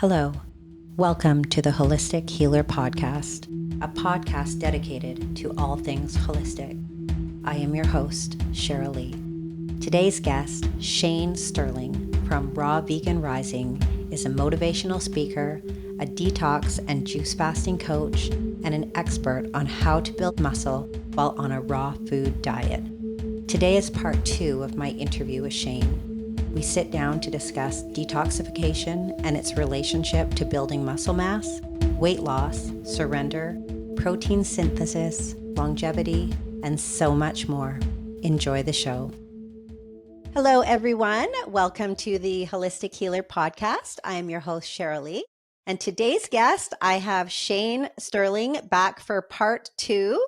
Hello. Welcome to the Holistic Healer Podcast, a podcast dedicated to all things holistic. I am your host, Cheryl Lee. Today's guest, Shane Sterling from Raw Vegan Rising, is a motivational speaker, a detox and juice fasting coach, and an expert on how to build muscle while on a raw food diet. Today is part 2 of my interview with Shane. We sit down to discuss detoxification and its relationship to building muscle mass, weight loss, surrender, protein synthesis, longevity, and so much more. Enjoy the show. Hello, everyone. Welcome to the Holistic Healer Podcast. I am your host, Cheryl Lee. And today's guest, I have Shane Sterling back for part 2.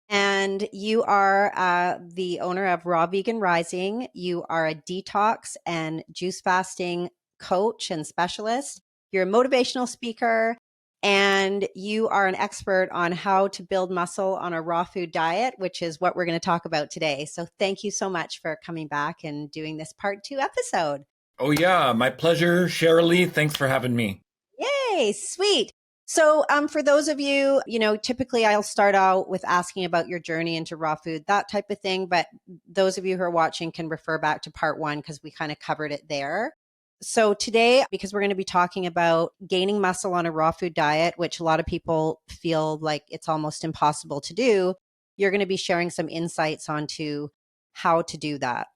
And you are the owner of Raw Vegan Rising. You are a detox and juice fasting coach and specialist. You're a motivational speaker, and you are an expert on how to build muscle on a raw food diet, which is what we're going to talk about today. So thank you so much for coming back and doing this part 2 episode. Oh, yeah. My pleasure, Cheryl Lee. Thanks for having me. Yay, sweet. So for those of you, typically I'll start out with asking about your journey into raw food, that type of thing. But those of you who are watching can refer back to part 1 because we kind of covered it there. So today, because we're going to be talking about gaining muscle on a raw food diet, which a lot of people feel like it's almost impossible to do, you're going to be sharing some insights onto how to do that.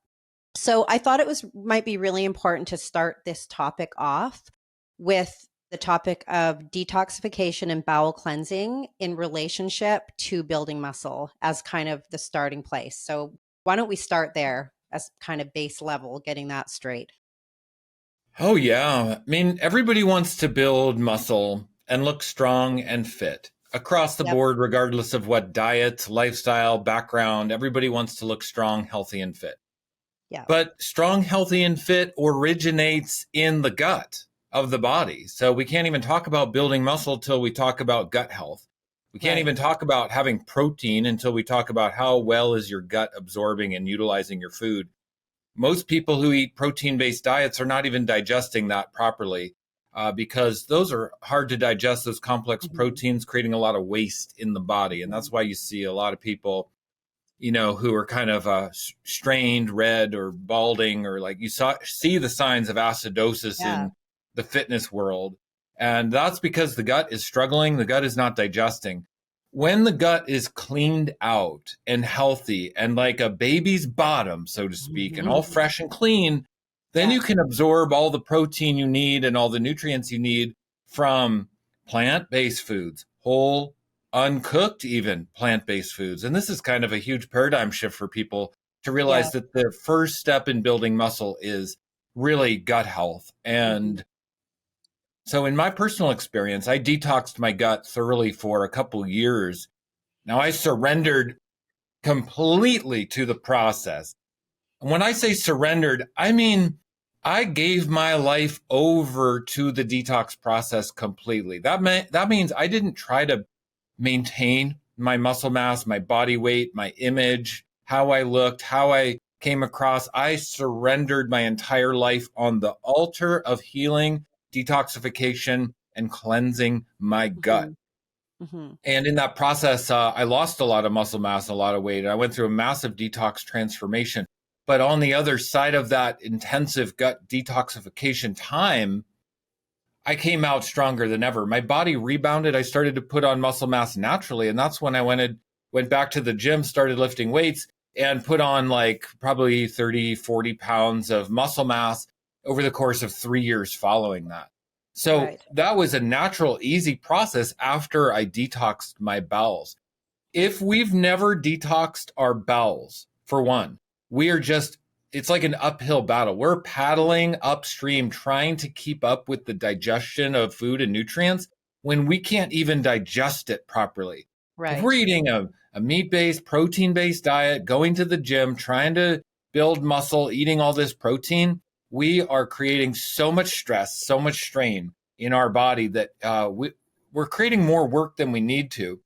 So I thought it might be really important to start this topic off with the topic of detoxification and bowel cleansing in relationship to building muscle as kind of the starting place. So why don't we start there as kind of base level, getting that straight? Oh, yeah. I mean, everybody wants to build muscle and look strong and fit across the board, regardless of what diet, lifestyle, background. Everybody wants to look strong, healthy, and fit. Yeah. But strong, healthy, and fit originates in the gut of the body. So we can't even talk about building muscle till we talk about gut health. We can't even talk about having protein until we talk about how well is your gut absorbing and utilizing your food. Most people who eat protein-based diets are not even digesting that properly because those are hard to digest, those complex proteins, creating a lot of waste in the body. And that's why you see a lot of people, who are kind of strained, red, or balding, or like see the signs of acidosis in the fitness world. And that's because the gut is struggling. The gut is not digesting. When the gut is cleaned out and healthy and like a baby's bottom, so to speak, and all fresh and clean, then you can absorb all the protein you need and all the nutrients you need from plant-based foods, whole, uncooked even plant-based foods. And this is kind of a huge paradigm shift for people to realize that the first step in building muscle is really gut health. And so in my personal experience, I detoxed my gut thoroughly for a couple years. Now I surrendered completely to the process. And when I say surrendered, I mean, I gave my life over to the detox process completely. That means I didn't try to maintain my muscle mass, my body weight, my image, how I looked, how I came across. I surrendered my entire life on the altar of healing, detoxification, and cleansing my gut. And in that process, I lost a lot of muscle mass, a lot of weight. And I went through a massive detox transformation. But on the other side of that intensive gut detoxification time, I came out stronger than ever. My body rebounded. I started to put on muscle mass naturally. And that's when I went back to the gym, started lifting weights, and put on like probably 30, 40 pounds of muscle mass over the course of 3 years following that. So that was a natural, easy process after I detoxed my bowels. If we've never detoxed our bowels, for one, it's like an uphill battle. We're paddling upstream, trying to keep up with the digestion of food and nutrients when we can't even digest it properly. If we're eating a meat-based, protein-based diet, going to the gym, trying to build muscle, eating all this protein, we are creating so much stress, so much strain in our body that we're creating more work than we need to.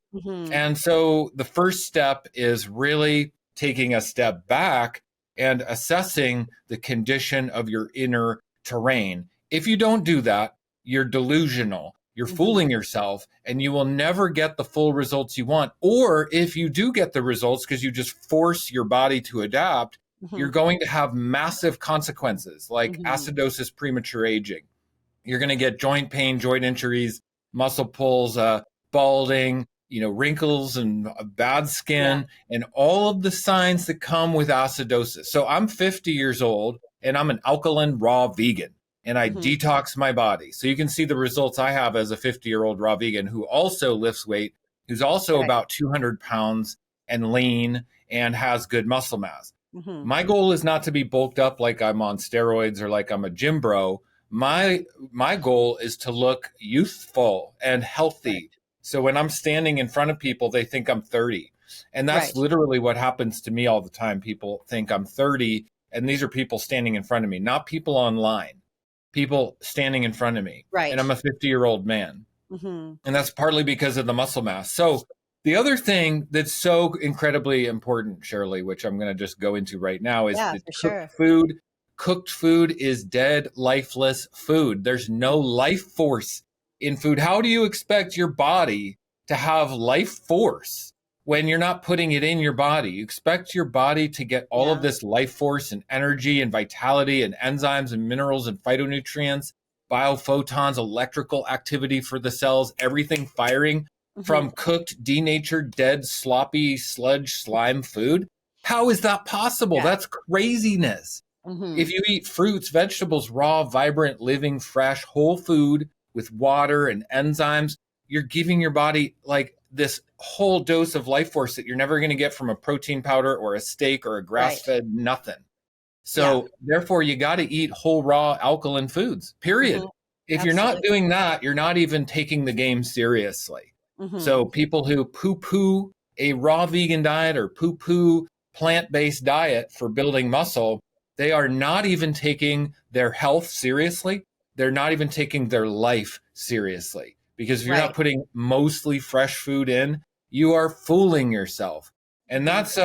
And so the first step is really taking a step back and assessing the condition of your inner terrain. If you don't do that, you're delusional. You're fooling yourself, and you will never get the full results you want. Or if you do get the results because you just force your body to adapt, you're going to have massive consequences like acidosis, premature aging. You're going to get joint pain, joint injuries, muscle pulls, balding, wrinkles and bad skin, and all of the signs that come with acidosis. So I'm 50 years old and I'm an alkaline raw vegan and I detox my body. So you can see the results I have as a 50-year-old raw vegan who also lifts weight, who's also about 200 pounds and lean and has good muscle mass. My goal is not to be bulked up like I'm on steroids or like I'm a gym bro. My goal is to look youthful and healthy. So when I'm standing in front of people, they think I'm 30. And that's literally what happens to me all the time. People think I'm 30, and these are people standing in front of me, not people online. People standing in front of me. Right. And I'm a 50-year-old man. And that's partly because of the muscle mass. So the other thing that's so incredibly important, Shirley, which I'm going to just go into right now, is that food. Cooked food is dead, lifeless food. There's no life force in food. How do you expect your body to have life force when you're not putting it in your body? You expect your body to get all of this life force and energy and vitality and enzymes and minerals and phytonutrients, biophotons, electrical activity for the cells, everything firing from cooked, denatured, dead, sloppy, sludge, slime food. How is that possible? That's craziness. If you eat fruits, vegetables, raw, vibrant, living, fresh, whole food with water and enzymes, you're giving your body like this whole dose of life force that you're never going to get from a protein powder or a steak or a grass-fed nothing. So therefore, you got to eat whole, raw, alkaline foods, period. If you're not doing that, you're not even taking the game seriously. So people who poo-poo a raw vegan diet or poo-poo plant-based diet for building muscle, they are not even taking their health seriously. They're not even taking their life seriously. Because if you're not putting mostly fresh food in, you are fooling yourself. And that's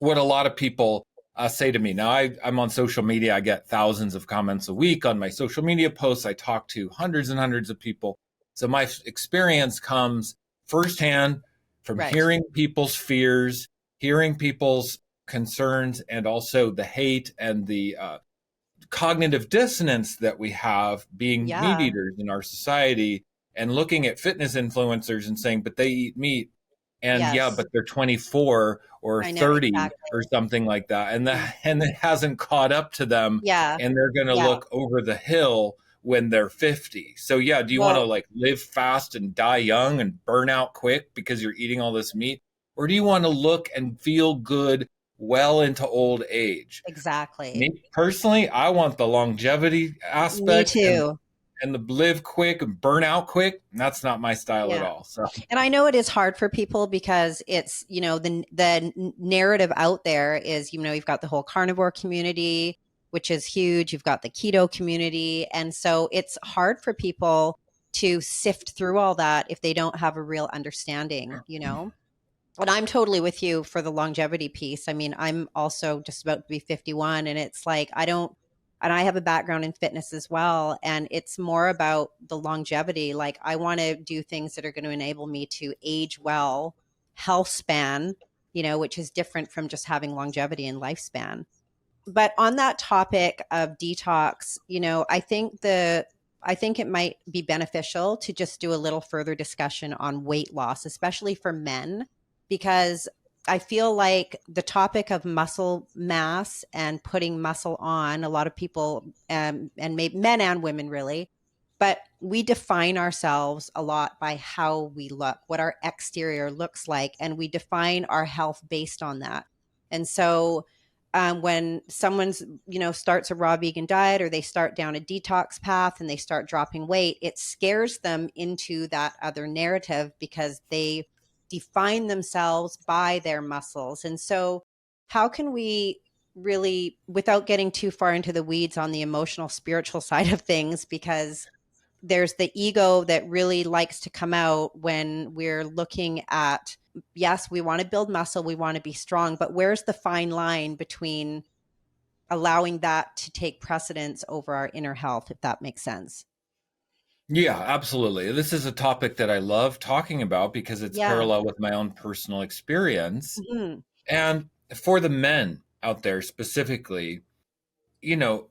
what a lot of people say to me. Now, I'm on social media. I get thousands of comments a week on my social media posts. I talk to hundreds and hundreds of people. So my experience comes firsthand from hearing people's fears, hearing people's concerns, and also the hate and the cognitive dissonance that we have being meat eaters in our society, and looking at fitness influencers and saying, but they eat meat. And but they're 24 or 30 or something like that. And it hasn't caught up to them. And they're going to look over the hill when they're 50. So do you want to like live fast and die young and burn out quick because you're eating all this meat? Or do you want to look and feel good well into old age? Exactly. Me personally, I want the longevity aspect. Me too. And the live quick and burn out quick. That's not my style at all. So, and I know it is hard for people because it's, the narrative out there is, you've got the whole carnivore community, which is huge. You've got the keto community. And so it's hard for people to sift through all that if they don't have a real understanding, And I'm totally with you for the longevity piece. I mean, I'm also just about to be 51, and it's like, and I have a background in fitness as well. And it's more about the longevity. Like, I want to do things that are going to enable me to age well, health span, which is different from just having longevity and lifespan. But on that topic of detox, I think it might be beneficial to just do a little further discussion on weight loss, especially for men, because I feel like the topic of muscle mass and putting muscle on, a lot of people, and maybe men and women really, but we define ourselves a lot by how we look, what our exterior looks like, and we define our health based on that. And so when someone's, starts a raw vegan diet, or they start down a detox path and they start dropping weight, it scares them into that other narrative because they define themselves by their muscles. And so how can we really, without getting too far into the weeds on the emotional, spiritual side of things, because there's the ego that really likes to come out when we're looking at, yes, we want to build muscle, we want to be strong, but where's the fine line between allowing that to take precedence over our inner health, if that makes sense? Yeah, absolutely. This is a topic that I love talking about because it's Yeah. parallel with my own personal experience. Hmm. And for the men out there specifically, you know,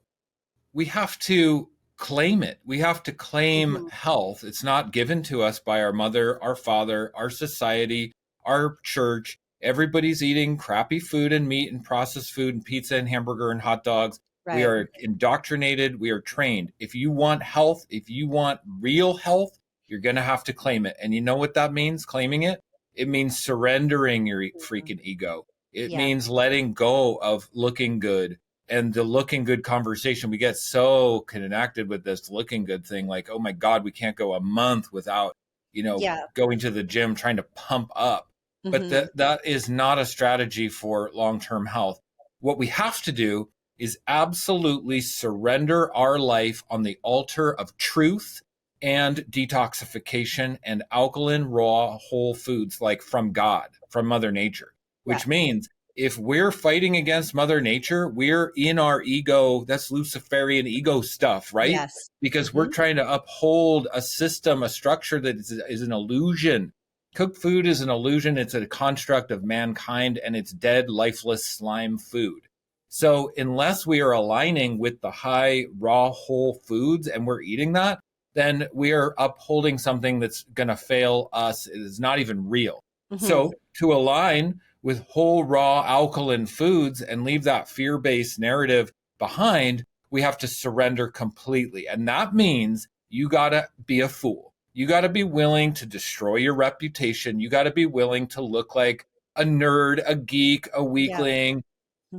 we have to claim it. We have to claim Hmm. health. It's not given to us by our mother, our father, our society, our church. Everybody's eating crappy food and meat and processed food and pizza and hamburger and hot dogs. We Right. are indoctrinated. We are trained. If you want health, if you want real health, you're going to have to claim it. And you know what that means, claiming it? It means surrendering your Mhm. freaking ego. It Yeah. means letting go of looking good and the looking good conversation. We get so connected with this looking good thing, like, oh my God, we can't go a month without, Yeah. going to the gym, trying to pump up. But Hmm. that is not a strategy for long-term health. What we have to do is absolutely surrender our life on the altar of truth and detoxification and alkaline raw whole foods, like from God, from Mother Nature, Yeah. which means if we're fighting against Mother Nature, we're in our ego. That's Luciferian ego stuff, right? Yes. Because we're Hmm. trying to uphold a system, a structure that is an illusion. Cooked food is an illusion. It's a construct of mankind, and it's dead, lifeless slime food. So unless we are aligning with the high raw whole foods and we're eating that, then we are upholding something that's going to fail us. It is not even real. Hmm. So to align with whole raw alkaline foods and leave that fear-based narrative behind, we have to surrender completely. And that means you got to be a fool. You got to be willing to destroy your reputation. You got to be willing to look like a nerd, a geek, a Yeah. weakling,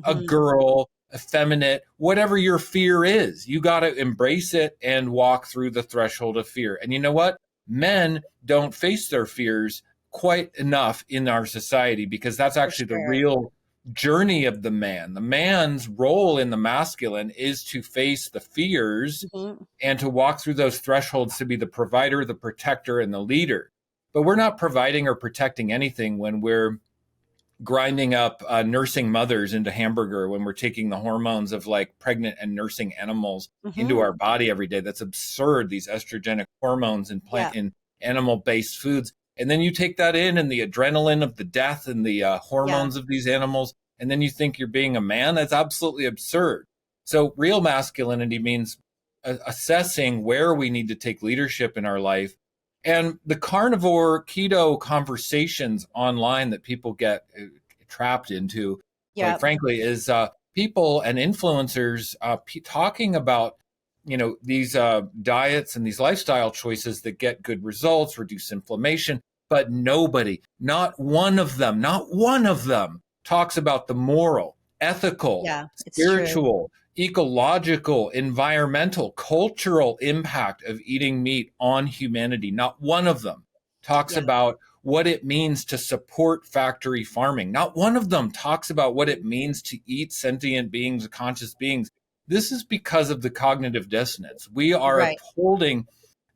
a Hmm. girl, effeminate, whatever your fear is. You got to embrace it and walk through the threshold of fear. And you know what? Men don't face their fears quite enough in our society because that's For actually the sure. real journey of the man. The man's role in the masculine is to face the fears Hmm. and to walk through those thresholds to be the provider, the protector, and the leader. But we're not providing or protecting anything when we're grinding up nursing mothers into hamburger, when we're taking the hormones of like pregnant and nursing animals into Hmm. our body every day. That's absurd, these estrogenic hormones in Yeah. plant in animal based foods. And then you take that in and the adrenaline of the death and the Yeah. hormones of these animals, and then you think you're being a man. That's absolutely absurd. So real masculinity means assessing where we need to take leadership in our life. And the carnivore keto conversations online that people get trapped into, quite Yeah. frankly, is people and influencers talking about, these diets and these lifestyle choices that get good results, reduce inflammation, but nobody, not one of them talks about the moral, ethical, Yeah. It's true. spiritual, ecological, environmental, cultural impact of eating meat on humanity. Not one of them talks Yeah. about what it means to support factory farming. Not one of them talks about what it means to eat sentient beings, conscious beings. This is because of the cognitive dissonance. We are Right. upholding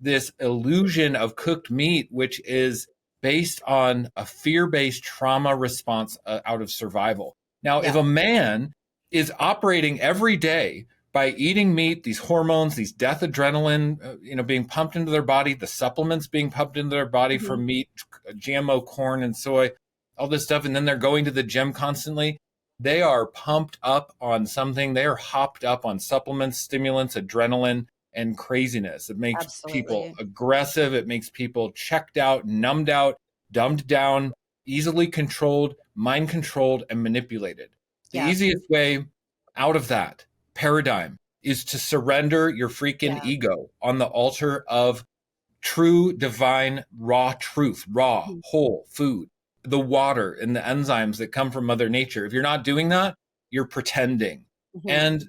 this illusion of cooked meat, which is based on a fear based trauma response out of survival. Now, if Yeah. a man is operating every day by eating meat, these hormones, these death adrenaline, being pumped into their body, the supplements being pumped into their body Hmm. from meat, GMO corn and soy, all this stuff, and then they're going to the gym constantly. They are pumped up on something. They are hopped up on supplements, stimulants, adrenaline, and craziness. It makes people Absolutely. aggressive. It makes people checked out, numbed out, dumbed down, easily controlled, mind controlled, and manipulated. The Yeah. easiest way out of that paradigm is to surrender your freaking Yeah. ego on the altar of true divine raw truth, raw, Hmm. whole food, the water and the enzymes that come from Mother Nature. If you're not doing that, you're pretending. Hmm. And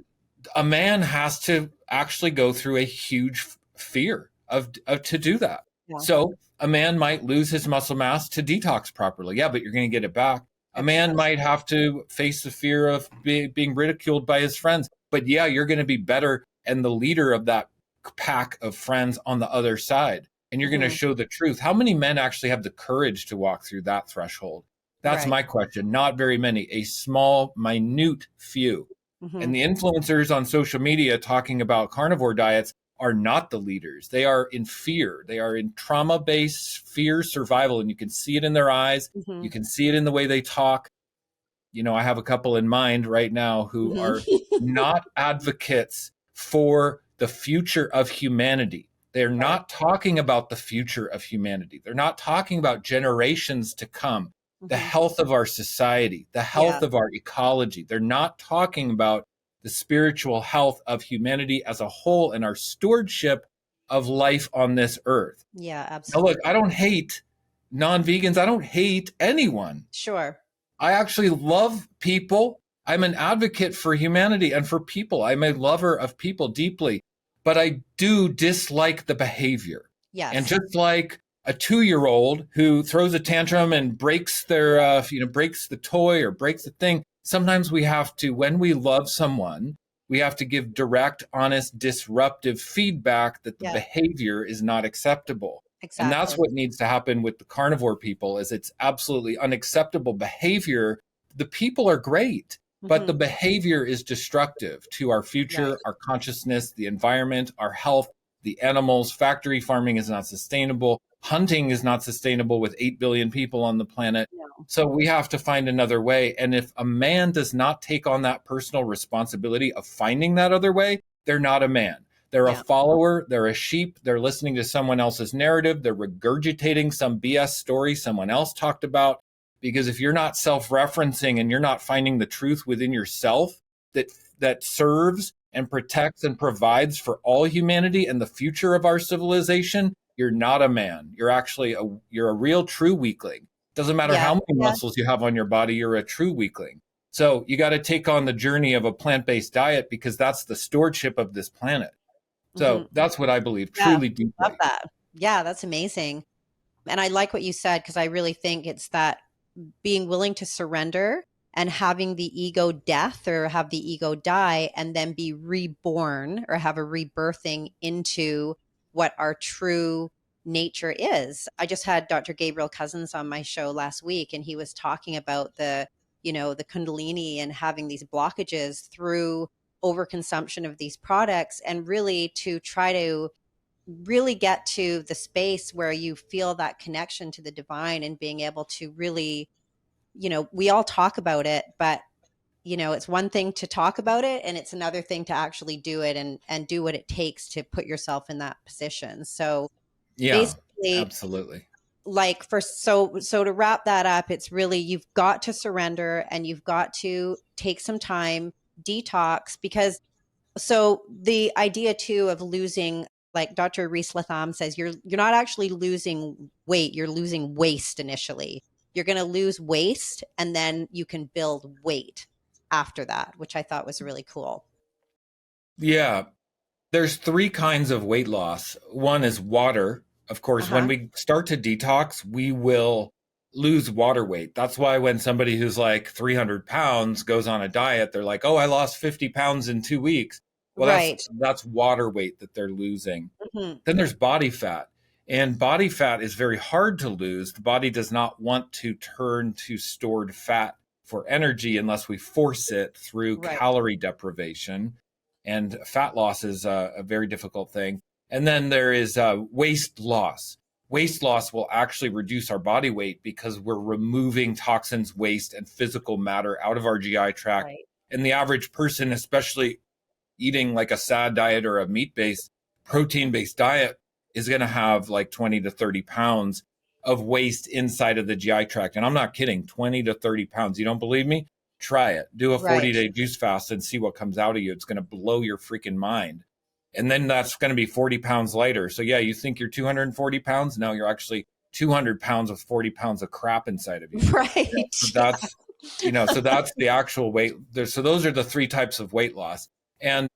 a man has to actually go through a huge fear of to do that. Yeah. So a man might lose his muscle mass to detox properly. Yeah, but you're going to get it back. A man might Absolutely. have to face the fear of being ridiculed by his friends. But yeah, you're going to be better and the leader of that pack of friends on the other side. And you're going to Hmm. show the truth. How many men actually have the courage to walk through that threshold? That's Right. my question. Not very many, a small, minute few. Hmm. And the influencers on social media talking about carnivore diets are not the leaders. They are in fear. They are in trauma-based fear survival, and you can see it in their eyes. Mm-hmm. You can see it in the way they talk. You know, I have a couple in mind right now who are not advocates for the future of humanity. They're not talking about the future of humanity. They're not talking about generations to come, the health of our society, the health of our ecology. They're not talking about the spiritual health of humanity as a whole and our stewardship of life on this earth. Yeah, Now, absolutely. look, I don't hate non-vegans. I don't hate anyone. Sure. I actually love people. I'm an advocate for humanity and for people. I'm a lover of people deeply, but I do dislike the behavior. Yes. And just like a 2-year-old who throws a tantrum and breaks their, breaks the toy or breaks the thing, sometimes we have to, when we love someone, we have to give direct, honest, disruptive feedback that the behavior is not acceptable. Exactly. And that's what needs to happen with the carnivore people is it's absolutely unacceptable behavior. The people are great, but the behavior is destructive to our future, our consciousness, the environment, our health, the animals. Factory farming is not sustainable. Hunting is not sustainable with 8 billion people on the planet. No. So we have to find another way. And if a man does not take on that personal responsibility of finding that other way, they're not a man. They're a follower. They're a sheep. They're listening to someone else's narrative. They're regurgitating some BS story someone else talked about. Because if you're not self-referencing and you're not finding the truth within yourself that serves and protects and provides for all humanity and the future of our civilization, you're not a man. You're actually you're a real true weakling. Doesn't matter how many muscles you have on your body, you're a true weakling. So you got to take on the journey of a plant-based diet because that's the stewardship of this planet. So that's what I believe, truly deeply. Love that. Yeah, that's amazing. And I like what you said, because I really think it's that being willing to surrender and having the ego death or have the ego die and then be reborn or have a rebirthing into what our true nature is. I just had Dr. Gabriel Cousins on my show last week, and he was talking about the Kundalini and having these blockages through overconsumption of these products, and really to try to really get to the space where you feel that connection to the divine and being able to really, we all talk about it, but it's one thing to talk about it and it's another thing to actually do it and do what it takes to put yourself in that position. So basically, absolutely. Like so to wrap that up, it's really, you've got to surrender and you've got to take some time, detox, because so the idea too of losing, like Dr. Reese Latham says, you're not actually losing weight, you're losing waste initially. You're going to lose waste and then you can build weight after that, which I thought was really cool. Yeah. There's 3 kinds of weight loss. One is water. Of course, when we start to detox, we will lose water weight. That's why when somebody who's like 300 pounds goes on a diet, they're like, oh, I lost 50 pounds in 2 weeks. Well, that's water weight that they're losing. Then there's body fat. And body fat is very hard to lose. The body does not want to turn to stored fat for energy unless we force it through calorie deprivation. And fat loss is a very difficult thing. And then there is waste loss. Waste loss will actually reduce our body weight because we're removing toxins, waste, and physical matter out of our GI tract. And the average person, especially eating like a SAD diet or a meat-based, protein-based diet, is going to have like 20 to 30 pounds of waste inside of the GI tract. And I'm not kidding, 20 to 30 pounds. You don't believe me? Try it. Do a 40-day juice fast and see what comes out of you. It's going to blow your freaking mind. And then that's going to be 40 pounds lighter. So yeah, you think you're 240 pounds? No, you're actually 200 pounds with 40 pounds of crap inside of you. So that's, so that's the actual weight. So those are the 3 types of weight loss. And,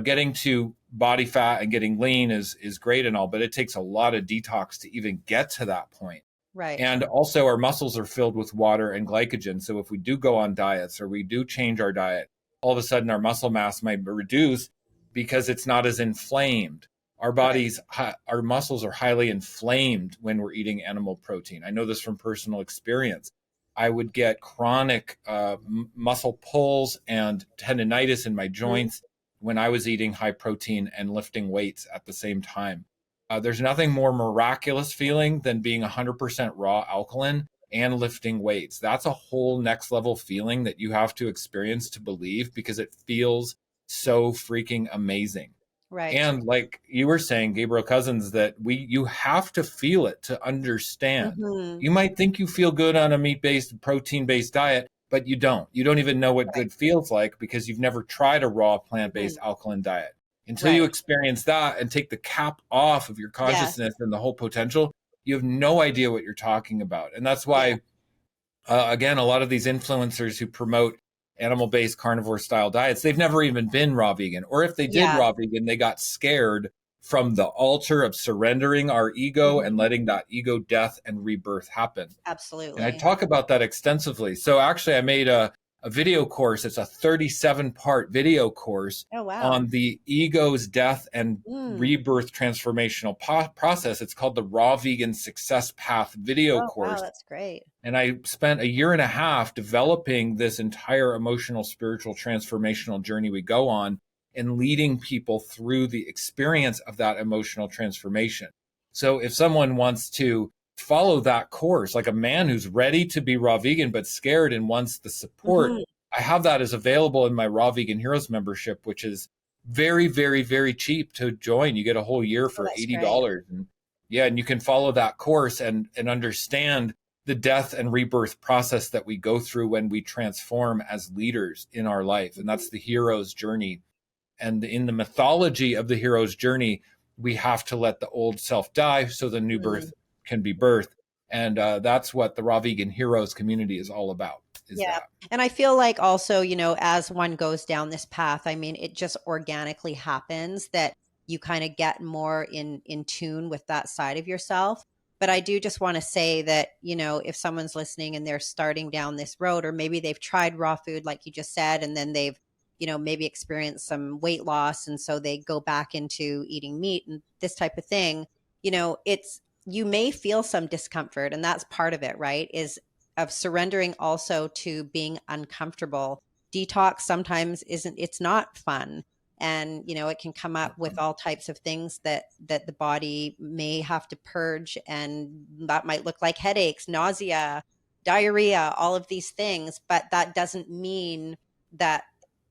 getting to body fat and getting lean is great and all, but it takes a lot of detox to even get to that point. And also our muscles are filled with water and glycogen. So if we do go on diets or we do change our diet, all of a sudden our muscle mass might reduce because it's not as inflamed. Our bodies, our muscles are highly inflamed when we're eating animal protein. I know this from personal experience. I would get chronic muscle pulls and tendonitis in my joints when I was eating high protein and lifting weights at the same time. There's nothing more miraculous feeling than being 100% raw alkaline and lifting weights. That's a whole next level feeling that you have to experience to believe, because it feels so freaking amazing. Right. And like you were saying, Gabriel Cousins, that you have to feel it to understand. Mm-hmm. You might think you feel good on a meat-based, protein-based diet, but you don't. You don't even know what Right. good feels like, because you've never tried a raw plant-based Mm-hmm. alkaline diet. Until you Right. experience that and take the cap off of your Yes. consciousness and the whole potential, you have no idea what you're talking about. And that's Yeah. why, again, a lot of these influencers who promote animal-based carnivore style diets, they've never even been raw vegan. Or if they did Yeah. raw vegan, they got scared from the altar of surrendering our ego and Mm-hmm. letting that ego death and rebirth happen. And I Absolutely. talk about that extensively. So actually, I made a video course. It's a 37-part video course Oh, wow. on the ego's death and Mm. rebirth transformational process. It's called the Raw Vegan Success Path video Oh, wow. course. That's great. And I spent a year and a half developing this entire emotional, spiritual, transformational journey we go on, and leading people through the experience of that emotional transformation. So if someone wants to follow that course, like a man who's ready to be raw vegan but scared and wants the support, Mm-hmm. I have that as available in my Raw Vegan Heroes membership, which is very, very, very cheap to join. You get a whole year Oh, for that's great. $80. And yeah, and you can follow that course and understand the death and rebirth process that we go through when we transform as leaders in our life. And that's the hero's journey. And in the mythology of the hero's journey, we have to let the old self die so the new Mm-hmm. birth can be birthed. And that's what the Raw Vegan Heroes community is all about, is Yeah. that. And I feel like also, as one goes down this path, I mean, it just organically happens that you kind of get more in tune with that side of yourself. But I do just want to say that, if someone's listening and they're starting down this road, or maybe they've tried raw food, like you just said, and then they've, maybe experienced some weight loss. And so they go back into eating meat and this type of thing, you may feel some discomfort, and that's part of it, right? Is of surrendering also to being uncomfortable. Detox sometimes it's not fun. And, it can come up with all types of things that the body may have to purge. And that might look like headaches, nausea, diarrhea, all of these things. But that doesn't mean that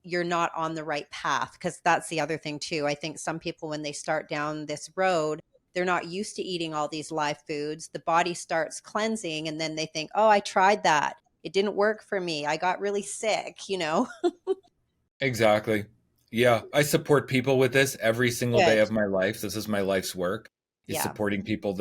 you're not on the right path, because that's the other thing too. I think some people, when they start down this road, they're not used to eating all these live foods. The body starts cleansing, and then they think, oh, I tried that. It didn't work for me. I got really sick. Exactly. Yeah, I support people with this every single day Good. of my life. This is my life's work, is Yeah. supporting people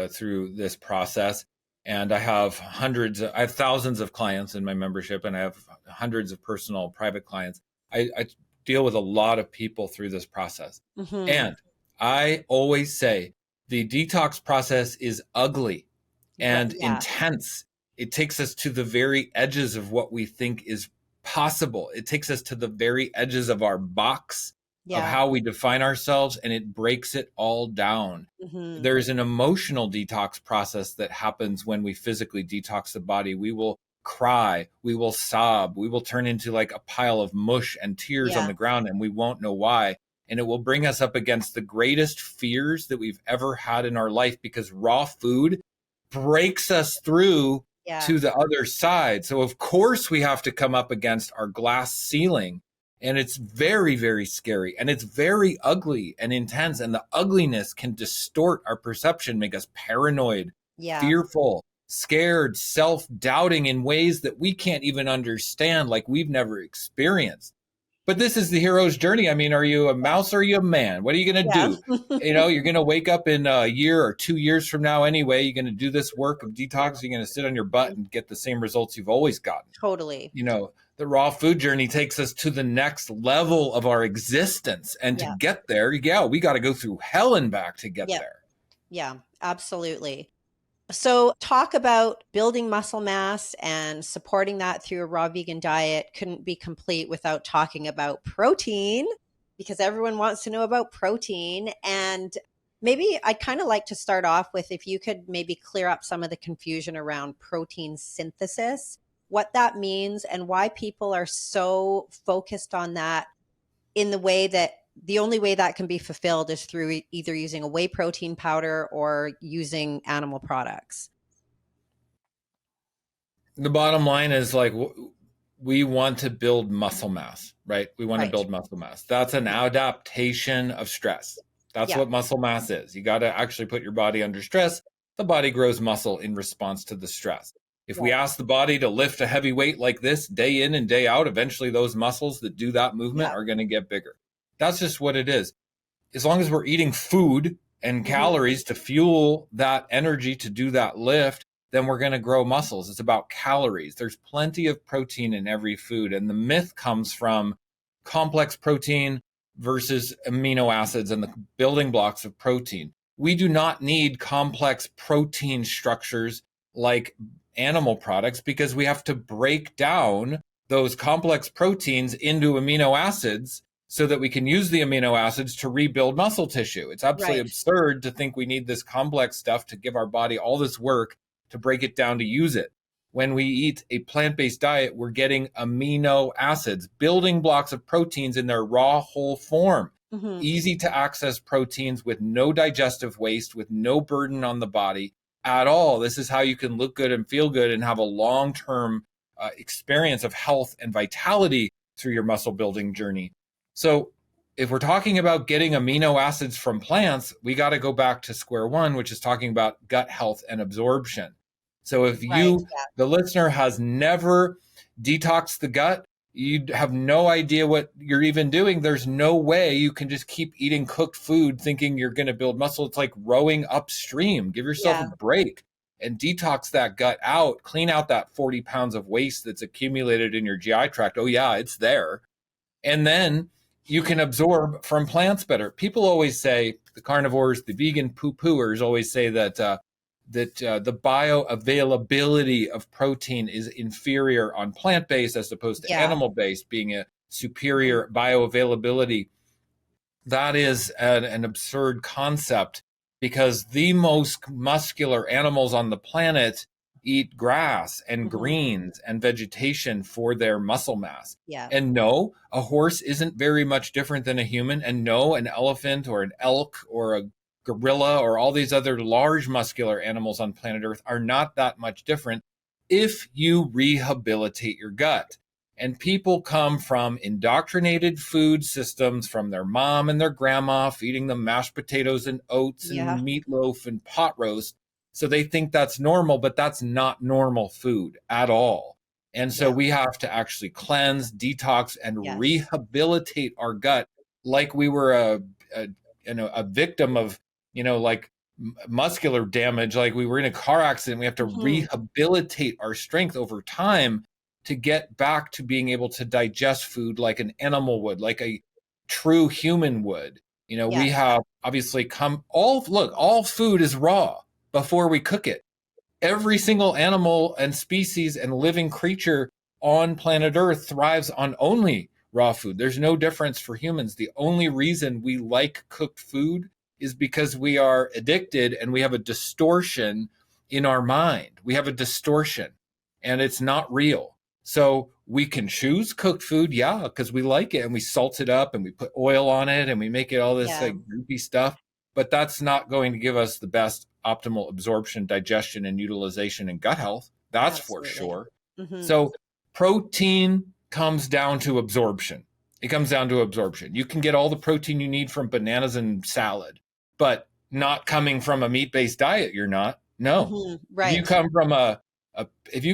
through this process. And I have I have thousands of clients in my membership, and I have hundreds of personal private clients. I deal with a lot of people through this process. Mm-hmm. And I always say the detox process is ugly Right. and Yeah. intense. It takes us to the very edges of what we think is possible. It takes us to the very edges of our box of Yeah. how we define ourselves, and it breaks it all down. Mm-hmm. There's an emotional detox process that happens when we physically detox the body. We will cry, we will sob, we will turn into like a pile of mush and tears on Yeah. the ground, and we won't know why. And it will bring us up against the greatest fears that we've ever had in our life, because raw food breaks us through Yeah. to the other side. So of course we have to come up against our glass ceiling, and it's very, very scary, and it's very ugly and intense. And the ugliness can distort our perception, make us paranoid, Yeah. fearful, scared, self-doubting in ways that we can't even understand, like we've never experienced. But this is the hero's journey. I mean, are you a mouse or are you a man? What are you going to Yeah. do? You're going to wake up in a year or 2 years from now anyway. You're going to do this work of detox. You're going to sit on your butt and get the same results you've always gotten. Totally. The raw food journey takes us to the next level of our existence. And to Yeah. get there, yeah, we got to go through hell and back to get Yeah. there. Yeah. Absolutely. So, talk about building muscle mass and supporting that through a raw vegan diet couldn't be complete without talking about protein, because everyone wants to know about protein. And maybe I'd kind of like to start off with, if you could maybe clear up some of the confusion around protein synthesis, what that means, and why people are so focused on that in the only way that can be fulfilled is through either using a whey protein powder or using animal products. The bottom line is like we want to build muscle mass, right? We want to Right. build muscle mass. That's an adaptation of stress. That's Yeah. what muscle mass is. You got to actually put your body under stress. The body grows muscle in response to the stress. If we ask the body to lift a heavy weight like this day in and day out, eventually those muscles that do that movement are going to get bigger. That's just what it is. As long as we're eating food and calories to fuel that energy to do that lift, then we're going to grow muscles. It's about calories. There's plenty of protein in every food. And the myth comes from complex protein versus amino acids and the building blocks of protein. We do not need complex protein structures like animal products because we have to break down those complex proteins into amino acids so that we can use the amino acids to rebuild muscle tissue. It's absolutely absurd to think we need this complex stuff to give our body all this work to break it down to use it. When we eat a plant-based diet, we're getting amino acids, building blocks of proteins in their raw whole form. Easy to access proteins with no digestive waste, with no burden on the body at all. This is how you can look good and feel good and have a long-term experience of health and vitality through your muscle building journey. So if we're talking about getting amino acids from plants, we got to go back to square one, which is talking about gut health and absorption. So if the listener, has never detoxed the gut, you have no idea what you're even doing. There's no way you can just keep eating cooked food thinking you're going to build muscle. It's like rowing upstream. Give yourself a break and detox that gut out. Clean out that 40 pounds of waste that's accumulated in your GI tract. Oh yeah, it's there. And then you can absorb from plants better. People always say, the carnivores, the vegan poo-pooers always say that the bioavailability of protein is inferior on plant-based as opposed to animal-based, being a superior bioavailability. That is an absurd concept because the most muscular animals on the planet eat grass and greens and vegetation for their muscle mass. And no, a horse isn't very much different than a human. And no, an elephant or an elk or a gorilla or all these other large muscular animals on planet Earth are not that much different if you rehabilitate your gut. And people come from indoctrinated food systems from their mom and their grandma, feeding them mashed potatoes and oats and meatloaf and pot roast. So they think that's normal, but that's not normal food at all. And so we have to actually cleanse, detox, and rehabilitate our gut like we were a victim of, like muscular damage, like we were in a car accident. We have to rehabilitate our strength over time to get back to being able to digest food like an animal would, like a true human would. We have obviously all food is raw before we cook it. Every single animal and species and living creature on planet Earth thrives on only raw food. There's no difference for humans. The only reason we like cooked food is because we are addicted and we have a distortion in our mind. We have a distortion and it's not real. So we can choose cooked food, because we like it and we salt it up and we put oil on it and we make it all this like goopy stuff. But that's not going to give us the best optimal absorption, digestion, and utilization and gut health. That's for sure. So protein comes down to absorption. It comes down to absorption. You can get all the protein you need from bananas and salad, but not coming from a meat-based diet, you're not. No. If you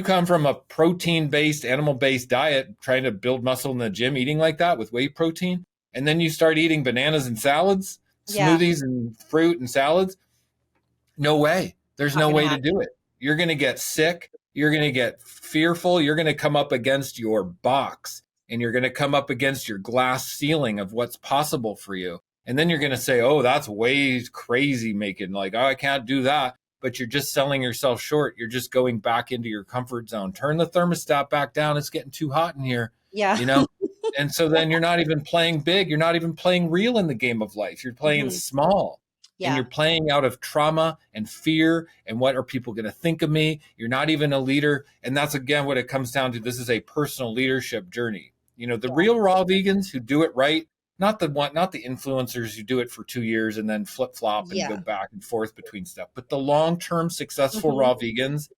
come from a protein-based, animal-based diet, trying to build muscle in the gym, eating like that with whey protein, and then you start eating bananas and salads, smoothies and fruit and salads, no way. There's no way to do it. You're going to get sick. You're going to get fearful. You're going to come up against your box and you're going to come up against your glass ceiling of what's possible for you. And then you're going to say, oh, that's way crazy making, like, oh, I can't do that. But you're just selling yourself short. You're just going back into your comfort zone. Turn the thermostat back down. It's getting too hot in here. And so then you're not even playing big. You're not even playing real in the game of life. You're playing small. And you're playing out of trauma and fear and what are people going to think of me? You're not even a leader. And that's, again, what it comes down to. This is a personal leadership journey. The real raw vegans who do it right, not the influencers who do it for 2 years and then flip flop and go Yeah. back and forth between stuff, but the long-term successful Hmm. raw vegans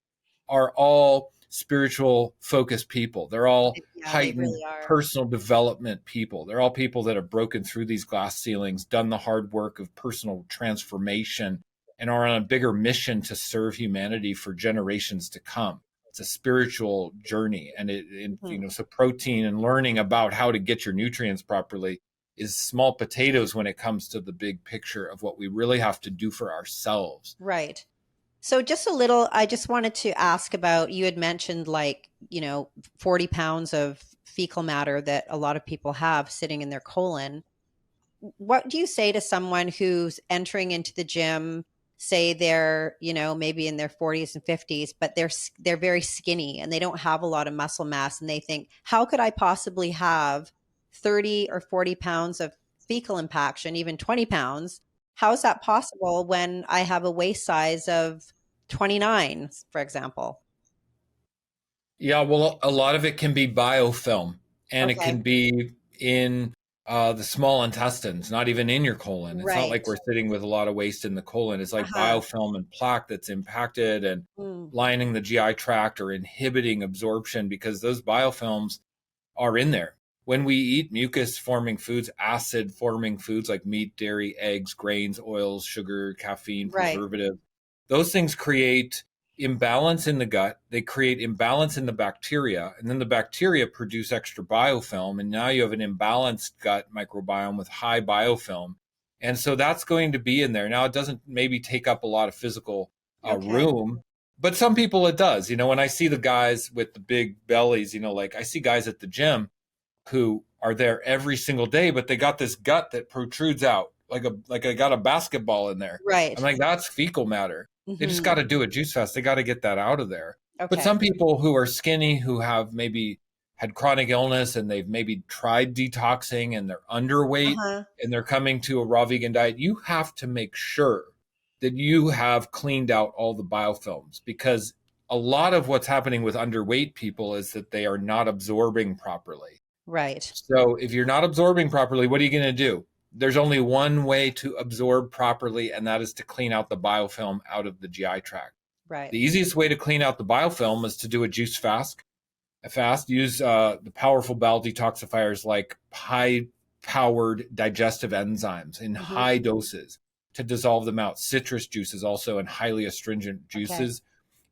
are all spiritual focused people. They're all Yeah, they heightened really are. personal development people. They're all people that have broken through these glass ceilings, done the hard work of personal transformation, and are on a bigger mission to serve humanity for generations to come. It's a spiritual journey. And Mhm. so protein and learning about how to get your nutrients properly is small potatoes when it comes to the big picture of what we really have to do for ourselves. Right. So just a little, I just wanted to ask about, you had mentioned like, 40 pounds of fecal matter that a lot of people have sitting in their colon. What do you say to someone who's entering into the gym, say they're, maybe in their 40s and 50s, but they're very skinny and they don't have a lot of muscle mass, and they think, how could I possibly have 30 or 40 pounds of fecal impaction, even 20 pounds? How is that possible when I have a waist size of 29, for example? Yeah, well, a lot of it can be biofilm, and it Okay. can be in the small intestines, not even in your colon. It's not like Right. we're sitting with a lot of waste in the colon. It's like Uh-huh. biofilm and plaque that's impacted and Mm. lining the GI tract or inhibiting absorption because those biofilms are in there. When we eat mucus forming foods, acid forming foods like meat, dairy, eggs, grains, oils, sugar, caffeine, Right. preservative, those things create imbalance in the gut. They create imbalance in the bacteria, and then the bacteria produce extra biofilm. And now you have an imbalanced gut microbiome with high biofilm. And so that's going to be in there. Now, it doesn't maybe take up a lot of physical Okay. room, but some people it does. When I see the guys with the big bellies, like I see guys at the gym who are there every single day, but they got this gut that protrudes out like I got a basketball in there. I'm Right. like, that's fecal matter. They just got Hmm. to do a juice fast. They got to get that out of there. But Okay. some people who are skinny, who have maybe had chronic illness and they've maybe tried detoxing and they're underweight Uh-huh. and they're coming to a raw vegan diet, you have to make sure that you have cleaned out all the biofilms because a lot of what's happening with underweight people is that they are not absorbing properly. Right. So if you're not absorbing properly, what are you going to do? There's only one way to absorb properly, and that is to clean out the biofilm out of the GI tract. Right. The easiest way to clean out the biofilm is to do a juice fast. Use the powerful bowel detoxifiers like high-powered digestive enzymes in Hmm. high doses to dissolve them out. Citrus juices also and highly astringent Okay. juices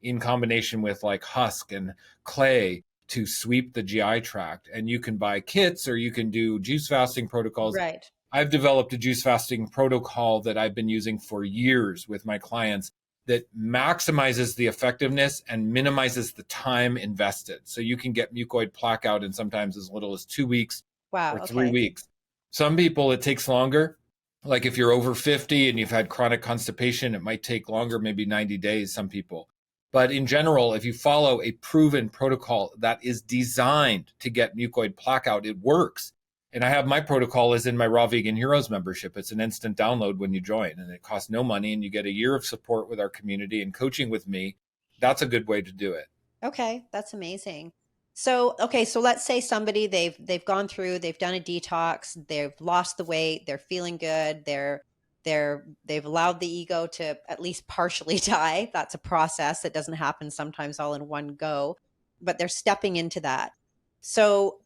in combination with like husk and clay to sweep the GI tract. And you can buy kits or you can do juice fasting protocols. Right. I've developed a juice fasting protocol that I've been using for years with my clients that maximizes the effectiveness and minimizes the time invested. So you can get mucoid plaque out in sometimes as little as 2 weeks or Wow. three Okay. weeks. Some people, it takes longer. Like if you're over 50 and you've had chronic constipation, it might take longer, maybe 90 days, some people. But in general, if you follow a proven protocol that is designed to get mucoid plaque out, it works. And I have my protocol is in my Raw Vegan Heroes membership. It's an instant download when you join, and it costs no money, and you get a year of support with our community and coaching with me. That's a good way to do it. Okay. That's amazing. So, okay, so let's say somebody they've gone through, they've done a detox, they've lost the weight, they're feeling good, they've allowed the ego to at least partially die. That's a process that doesn't happen sometimes all in one go, but they're stepping into that. So,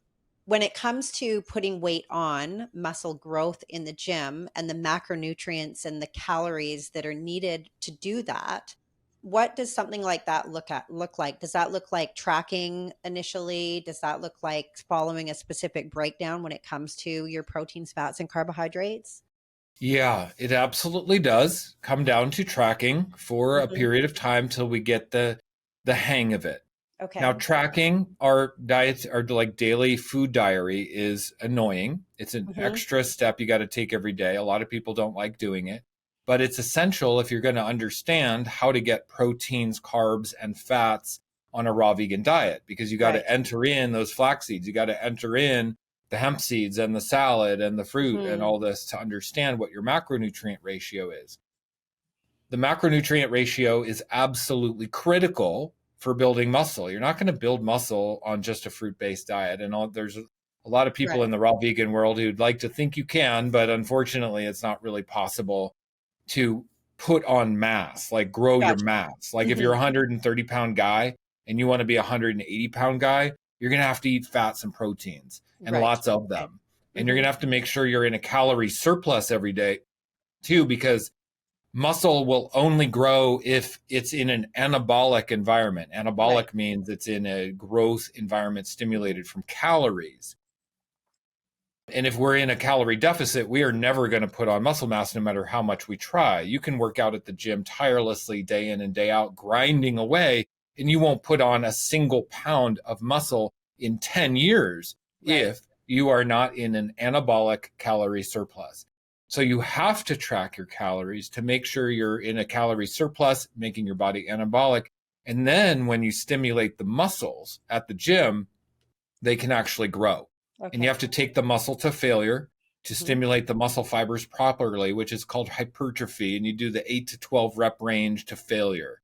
when it comes to putting weight on, muscle growth in the gym, and the macronutrients and the calories that are needed to do that, what does something like that look like? Does that look like tracking initially? Does that look like following a specific breakdown when it comes to your proteins, fats, and carbohydrates? Yeah, it absolutely does come down to tracking for a Hmm. period of time till we get the hang of it. Now, Okay. tracking our diets, our like daily food diary is annoying. It's an Hmm. extra step you got to take every day. A lot of people don't like doing it, but it's essential if you're going to understand how to get proteins, carbs, and fats on a raw vegan diet because you got Right. to enter in those flax seeds. You got to enter in the hemp seeds and the salad and the fruit and Hmm. all this to understand what your macronutrient ratio is. The macronutrient ratio is absolutely critical for building muscle. You're not going to build muscle on just a fruit based diet. And there's a a lot of people Right. in the raw vegan world who'd like to think you can, but unfortunately, it's not really possible to put on mass, like grow your Gotcha. mass. Like if you're a Hmm. 130-pound guy and you want to be a 180-pound guy, you're going to have to eat fats and proteins and Right. lots of Okay. them. And you're Hmm. going to have to make sure you're in a calorie surplus every day too, because muscle will only grow if it's in an anabolic environment. Right. Anabolic means it's in a growth environment stimulated from calories. And if we're in a calorie deficit, we are never going to put on muscle mass no matter how much we try. You can work out at the gym tirelessly day in and day out, grinding away, and you won't put on a single pound of muscle in 10 years Right. if you are not in an anabolic calorie surplus. So you have to track your calories to make sure you're in a calorie surplus, making your body anabolic. And then when you stimulate the muscles at the gym, they can actually grow. And you Okay. have to take the muscle to failure to Hmm. stimulate the muscle fibers properly, which is called hypertrophy. And you do the 8 to 12 rep range to failure.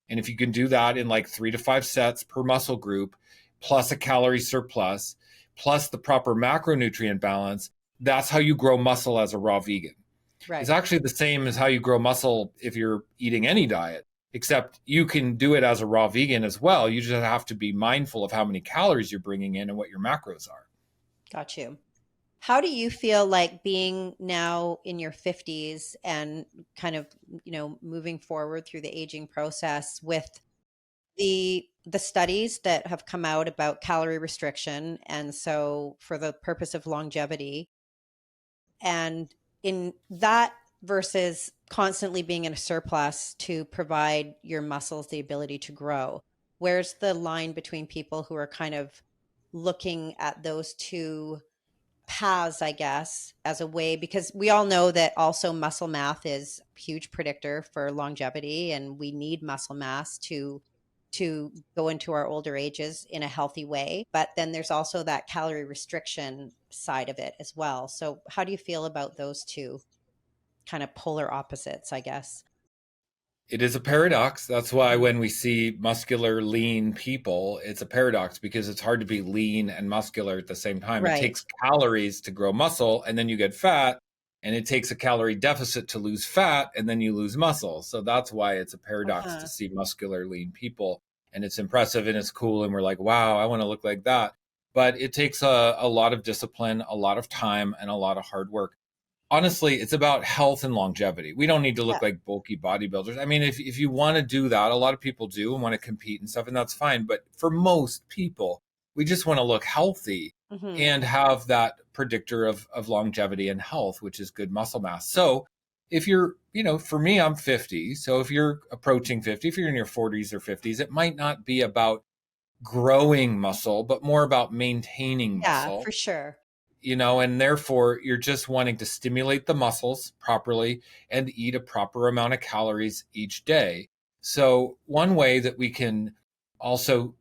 And if you can do that in like 3 to 5 sets per muscle group, plus a calorie surplus, plus the proper macronutrient balance, that's how you grow muscle as a raw vegan. It's Right. actually the same as how you grow muscle if you're eating any diet, except you can do it as a raw vegan as well. You just have to be mindful of how many calories you're bringing in and what your macros are. Got you. How do you feel like being now in your 50s and kind of, moving forward through the aging process with the studies that have come out about calorie restriction, and so for the purpose of longevity, and in that versus constantly being in a surplus to provide your muscles the ability to grow? Where's the line between people who are kind of looking at those two paths, I guess, as a way, because we all know that also muscle mass is a huge predictor for longevity, and we need muscle mass to go into our older ages in a healthy way. But then there's also that calorie restriction side of it as well. So how do you feel about those two kind of polar opposites, I guess? It is a paradox. That's why Mhm. when we see muscular, lean people, it's a paradox because it's hard to be lean and muscular at the same time. It Right. takes calories to grow muscle, and then you get fat, and it takes a calorie deficit to lose fat, and then you lose muscle. So that's why it's a paradox to Uh-huh. see muscular, lean people. And it's impressive and it's cool, and we're like, wow, I want to look like that. But it takes a lot of discipline, a lot of time, and a lot of hard work. Honestly, it's about health and longevity. We don't need to Yeah. look like bulky bodybuilders. I mean, if you want to do that, a lot of people do and want to compete and stuff, and that's fine. But for most people, we just want to look healthy Hmm. and have that predictor of longevity and health, which is good muscle mass. So if you're, for me, I'm 50. So if you're approaching 50, if you're in your 40s or 50s, it might not be about growing muscle, but more about maintaining Yeah, muscle, for sure. and therefore you're just wanting to stimulate the muscles properly and eat a proper amount of calories each day. So, one way that we can also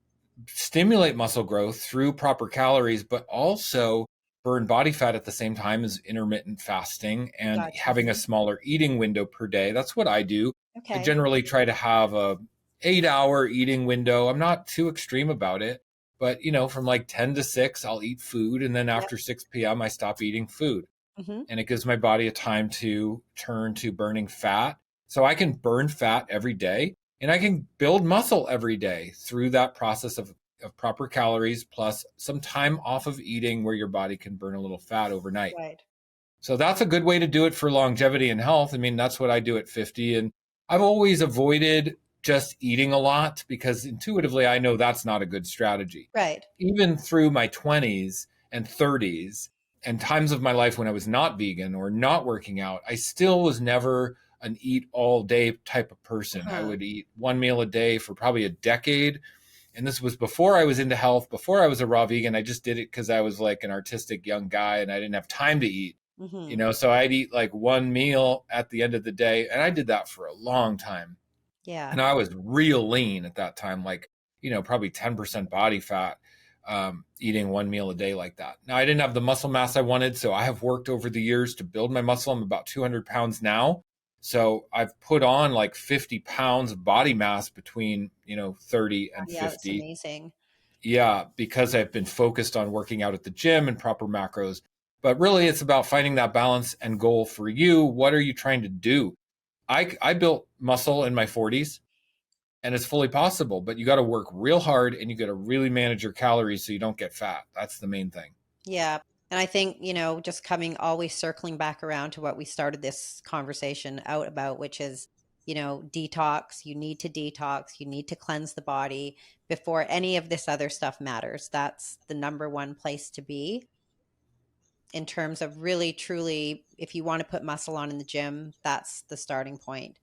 stimulate muscle growth through proper calories, but also burn body fat at the same time is intermittent fasting and Gotcha. having a smaller eating window per day. That's what I do. I Okay. generally try to have a 8 hour eating window. I'm not too extreme about it, but from like 10 to 6, I'll eat food. And then Yep. after 6 p.m., I stop eating food. Hmm. And it gives my body a time to turn to burning fat. So I can burn fat every day and I can build muscle every day through that process of proper calories plus some time off of eating where your body can burn a little fat overnight. Right. So that's a good way to do it for longevity and health. I mean, that's what I do at 50. And I've always avoided just eating a lot because intuitively I know that's not a good strategy. Right. Even through my 20s and 30s and times of my life when I was not vegan or not working out, I still was never an eat all day type of person. I Uh-huh. would eat one meal a day for probably a decade. And this was before I was into health, before I was a raw vegan. I just did it because I was like an artistic young guy and I didn't have time to eat. Hmm. So I'd eat like one meal at the end of the day. And I did that for a long time. Yeah. And I was real lean at that time, like, probably 10% body fat, eating one meal a day like that. Now, I didn't have the muscle mass I wanted. So I have worked over the years to build my muscle. I'm about 200 pounds now. So I've put on like 50 pounds of body mass between, 30 and Yeah, that's 50. amazing. Yeah, because I've been focused on working out at the gym and proper macros. But really, it's about finding that balance and goal for you. What are you trying to do? I built muscle in my 40s, and it's fully possible, but you got to work real hard and you got to really manage your calories so you don't get fat. That's the main thing. Yeah. And I think, just coming always circling back around to what we started this conversation out about, which is, detox. You need to detox. You need to cleanse the body before any of this other stuff matters. That's the number one place to be in terms of really, truly, if you want to put muscle on in the gym, that's the starting point.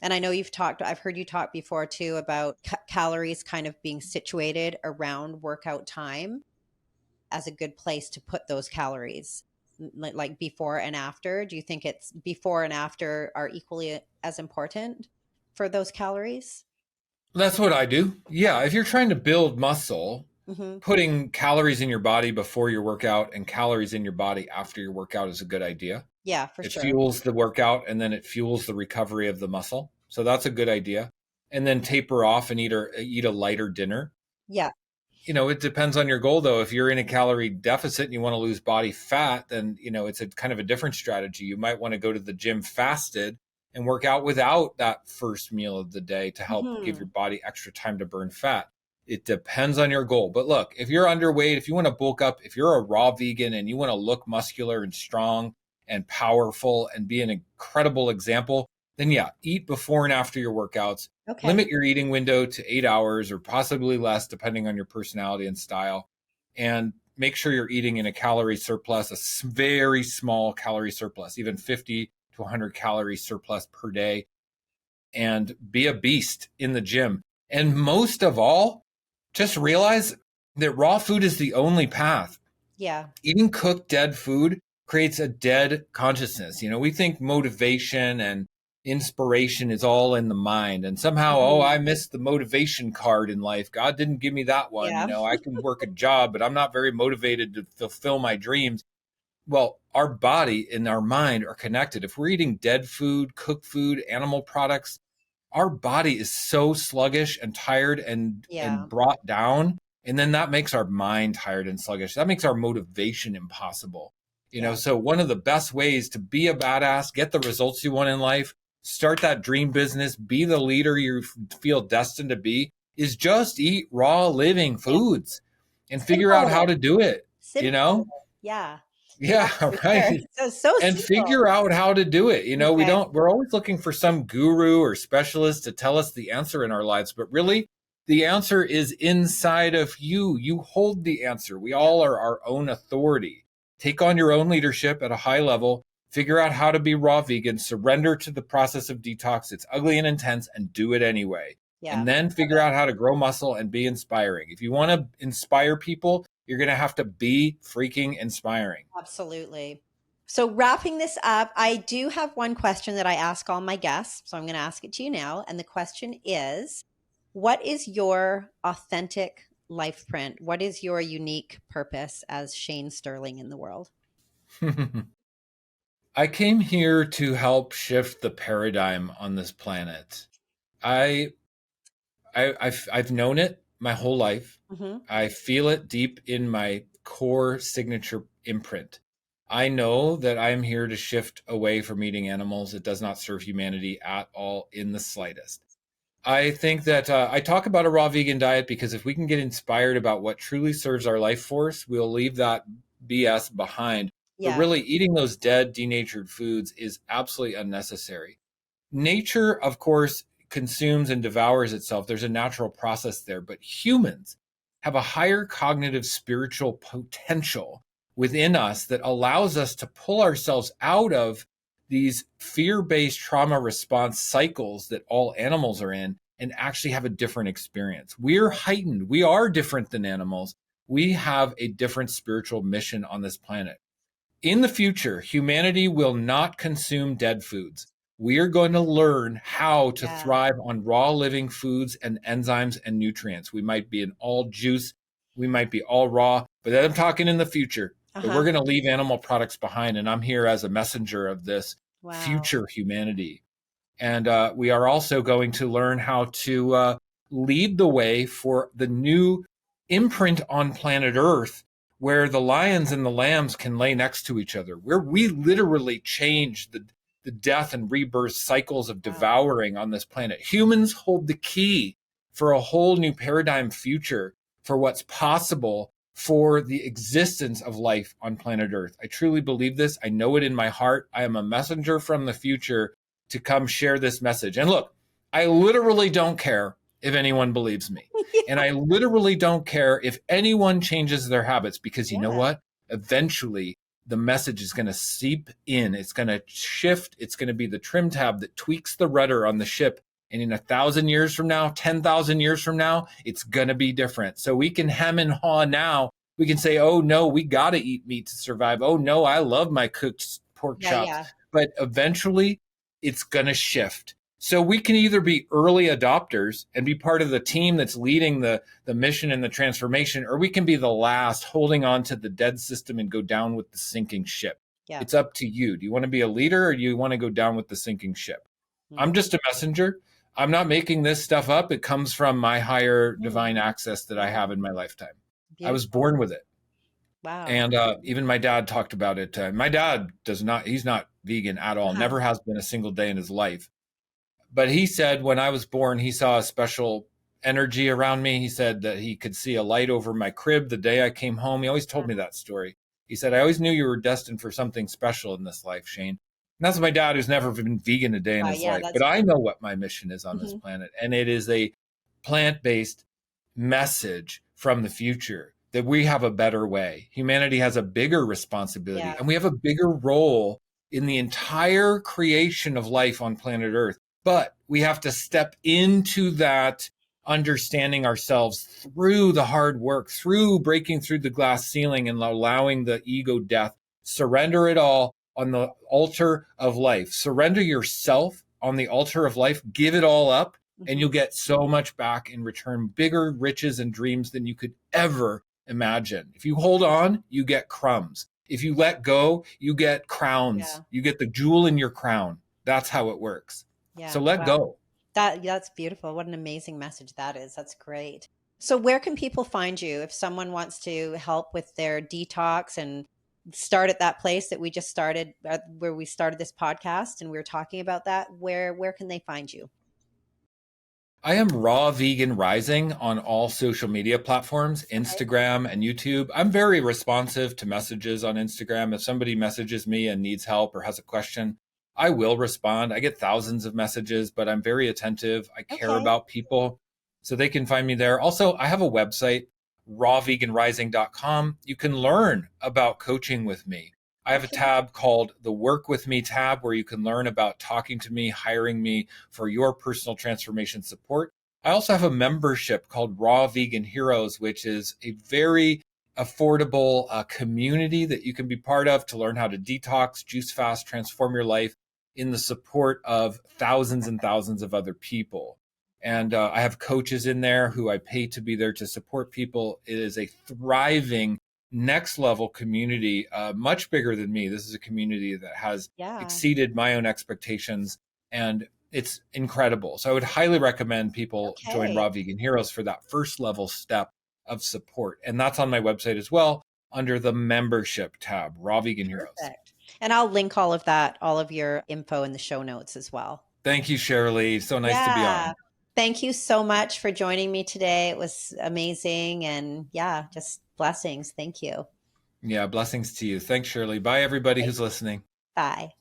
And I know I've heard you talk before too about calories kind of being situated around workout time as a good place to put those calories, like before and after. Do you think it's before and after are equally as important for those calories? That's what I do. Yeah, if you're trying to build muscle, Mm-hmm. putting calories in your body before your workout and calories in your body after your workout is a good idea. Yeah, for It sure. fuels the workout and then it fuels the recovery of the muscle. So that's a good idea. And then taper off and eat a lighter dinner. Yeah. It depends on your goal though. If you're in a calorie deficit and you want to lose body fat, then, it's a kind of a different strategy. You might want to go to the gym fasted and work out without that first meal of the day to help give Mm-hmm. your body extra time to burn fat. It depends on your goal. But look, if you're underweight, if you want to bulk up, if you're a raw vegan and you want to look muscular and strong and powerful and be an incredible example, then yeah, eat before and after your workouts. Okay. Limit your eating window to 8 hours or possibly less, depending on your personality and style. And make sure you're eating in a calorie surplus, very small calorie surplus, even 50 to 100 calorie surplus per day. And be a beast in the gym. And most of all, just realize that raw food is the only path. Yeah. Eating cooked dead food creates a dead consciousness. We think motivation and inspiration is all in the mind. And somehow, oh, Mm-hmm. I missed the motivation card in life. God didn't give me that one. Yeah. I can work a job, but I'm not very motivated to fulfill my dreams. Well, our body and our mind are connected. If we're eating dead food, cooked food, animal products, our body is so sluggish and tired and Yeah. brought down, and then that makes our mind tired and sluggish. That makes our motivation impossible. Yeah. So one of the best ways to be a badass, get the results you want in life, start that dream business, be the leader you feel destined to be, is just eat raw living foods and figure out how Simple. to do it you know Simple. Yeah. yeah, For sure. right. So And simple. figure out how to do it. Okay. We're always looking for some guru or specialist to tell us the answer in our lives, but really the answer is inside of you. You hold the answer. We Yeah. all are our own authority. Take on your own leadership at a high level, figure out how to be raw vegan, surrender to the process of detox. It's ugly and intense and do it anyway. Yeah. And then figure out how to grow muscle and be inspiring. If you want to inspire people, you're going to have to be freaking inspiring. Absolutely. So, wrapping this up, I do have one question that I ask all my guests. So, I'm going to ask it to you now. And the question is, what is your authentic life print? What is your unique purpose as Shane Sterling in the world? I came here to help shift the paradigm on this planet. I, I've known it my whole life. Mm-hmm. I feel it deep in my core signature imprint. I know that I'm here to shift away from eating animals. It does not serve humanity at all in the slightest. I think that I talk about a raw vegan diet because if we can get inspired about what truly serves our life force, we'll leave that BS behind. But Yeah. really, eating those dead, denatured foods is absolutely unnecessary. Nature, of course, consumes and devours itself. There's a natural process there, but humans have a higher cognitive spiritual potential within us that allows us to pull ourselves out of these fear-based trauma response cycles that all animals are in and actually have a different experience. We're heightened. We are different than animals. We have a different spiritual mission on this planet. In the future, humanity will not consume dead foods. We are going to learn how to Yeah. thrive on raw living foods and enzymes and nutrients. We might be an all juice, we might be all raw, but I'm talking in the future. But Uh-huh. we're going to leave animal products behind, and I'm here as a messenger of this Wow. future humanity. And we are also going to learn how to lead the way for the new imprint on planet Earth where the lions and the lambs can lay next to each other, where we literally change the death and rebirth cycles of devouring on this planet. Humans hold the key for a whole new paradigm future for what's possible for the existence of life on planet Earth. I truly believe this. I know it in my heart. I am a messenger from the future to come share this message. And look, I literally don't care if anyone believes me. And I literally don't care if anyone changes their habits, because you know what? Eventually, the message is going to seep in. It's going to shift. It's going to be the trim tab that tweaks the rudder on the ship. And in 1,000 years from now, 10,000 years from now, it's going to be different. So we can hem and haw now. We can say, oh, no, we got to eat meat to survive. Oh, no, I love my cooked pork chops. But eventually, it's going to shift. So we can either be early adopters and be part of the team that's leading the mission and the transformation, or we can be the last, holding on to the dead system and go down with the sinking ship. It's up to you. Do you want to be a leader, or do you want to go down with the sinking ship? I'm just a messenger. I'm not making this stuff up. It comes from my higher divine access that I have in my lifetime. Beautiful. I was born with it. Wow. And even my dad talked about it. My dad he's not vegan at all, never has been a single day in his life. But he said when I was born, he saw a special energy around me. He said that he could see a light over my crib the day I came home. He always told me that story. He said, I always knew you were destined for something special in this life, Shane. And that's my dad, who's never been vegan a day in his life. But I know what my mission is on this planet. And it is a plant-based message from the future that we have a better way. Humanity has a bigger responsibility, and we have a bigger role in the entire creation of life on planet Earth. But we have to step into that understanding ourselves through the hard work, through breaking through the glass ceiling and allowing the ego death. Surrender it all on the altar of life. Surrender yourself on the altar of life. Give it all up, and you'll get so much back in return, bigger riches and dreams than you could ever imagine. If you hold on, you get crumbs. If you let go, you get crowns. You get the jewel in your crown. That's how it works. So let go. That's beautiful. What an amazing message that is. That's great. So where can people find you if someone wants to help with their detox and start at that place that we just started, where we started this podcast and we were talking about that? Where can they find you? I am Raw Vegan Rising on all social media platforms, Instagram and YouTube. I'm very responsive to messages on Instagram. If somebody messages me and needs help or has a question, I will respond. I get thousands of messages, but I'm very attentive. I care about people, so they can find me there. Also, I have a website, rawveganrising.com. You can learn about coaching with me. I have a tab called the Work With Me tab, where you can learn about talking to me, hiring me for your personal transformation support. I also have a membership called Raw Vegan Heroes, which is a very affordable community that you can be part of to learn how to detox, juice fast, transform your life in the support of thousands and thousands of other people. And I have coaches in there who I pay to be there to support people. It is a thriving next level community, much bigger than me. This is a community that has exceeded my own expectations, and it's incredible. So I would highly recommend people join Raw Vegan Heroes for that first level step of support. And that's on my website as well, under the membership tab, Raw Vegan Heroes. And I'll link all of that, all of your info in the show notes as well. Thank you, Shirley. So nice to be on. Thank you so much for joining me today. It was amazing. And just blessings. Thank you. Yeah, blessings to you. Thanks, Shirley. Bye, everybody who's listening. Bye.